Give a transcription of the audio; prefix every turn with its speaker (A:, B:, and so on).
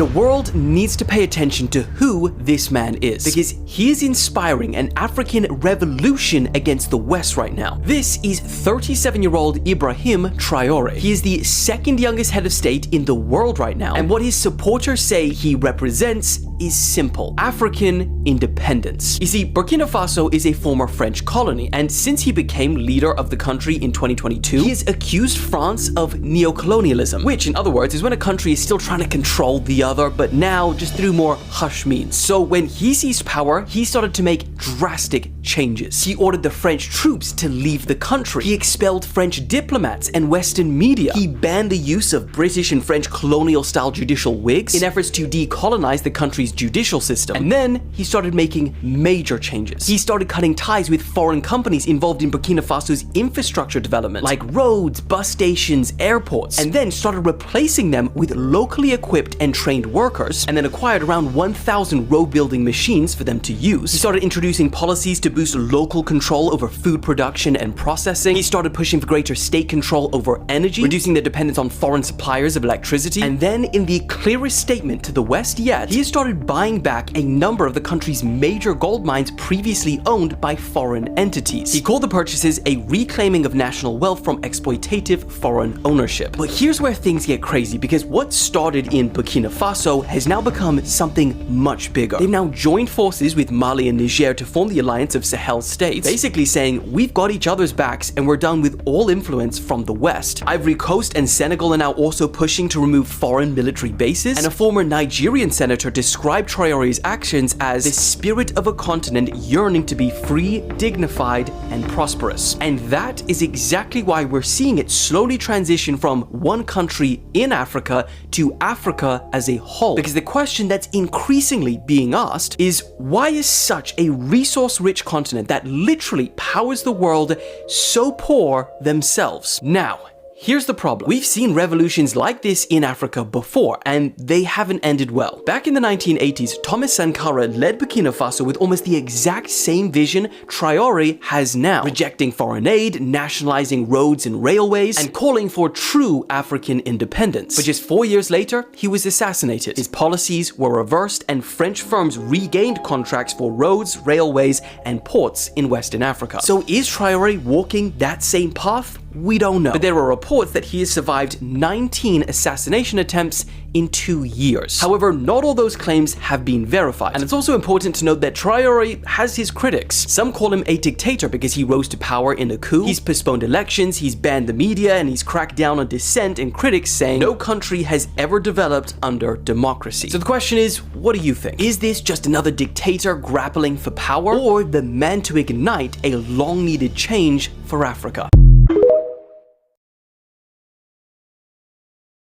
A: The world needs to pay attention to who this man is, because he is inspiring an African revolution against the West right now. This is 37-year-old Ibrahim Traore. He is the second youngest head of state in the world right now, and what his supporters say he represents is simple: African independence. You see, Burkina Faso is a former French colony, and since he became leader of the country in 2022, he has accused France of neocolonialism, which in other words is when a country is still trying to control the other, but now just through more hush means. So when he seized power, he started to make drastic changes. He ordered the French troops to leave the country. He expelled French diplomats and Western media. He banned the use of British and French colonial-style judicial wigs in efforts to decolonize the country's judicial system. And then he started making major changes. He started cutting ties with foreign companies involved in Burkina Faso's infrastructure development, like roads, bus stations, airports, and then started replacing them with locally equipped and trained workers, and then acquired around 1,000 road building machines for them to use. He started introducing policies to boost local control over food production and processing. He started pushing for greater state control over energy, reducing the dependence on foreign suppliers of electricity. And then, in the clearest statement to the West yet, he has started buying back a number of the country's major gold mines previously owned by foreign entities. He called the purchases a reclaiming of national wealth from exploitative foreign ownership. But here's where things get crazy, because what started in Burkina Faso has now become something much bigger. They've now joined forces with Mali and Niger to form the Alliance of Sahel States, basically saying, we've got each other's backs and we're done with all influence from the West. Ivory Coast and Senegal are now also pushing to remove foreign military bases, and a former Nigerian senator described Traore's actions as the spirit of a continent yearning to be free, dignified, and prosperous. And that is exactly why we're seeing it slowly transition from one country in Africa to Africa as a whole. Because the question that's increasingly being asked is, why is such a resource-rich continent that literally powers the world so poor themselves? Now, here's the problem. We've seen revolutions like this in Africa before, and they haven't ended well. Back in the 1980s, Thomas Sankara led Burkina Faso with almost the exact same vision Traore has now, rejecting foreign aid, nationalizing roads and railways, and calling for true African independence. But just 4 years later, he was assassinated. His policies were reversed, and French firms regained contracts for roads, railways, and ports in Western Africa. So is Traore walking that same path? We don't know. But there are reports that he has survived 19 assassination attempts in 2 years. However, not all those claims have been verified. And it's also important to note that Traore has his critics. Some call him a dictator because he rose to power in a coup. He's postponed elections, he's banned the media, and he's cracked down on dissent, and critics saying no country has ever developed under democracy. So the question is, what do you think? Is this just another dictator grappling for power, or the man to ignite a long-needed change for Africa?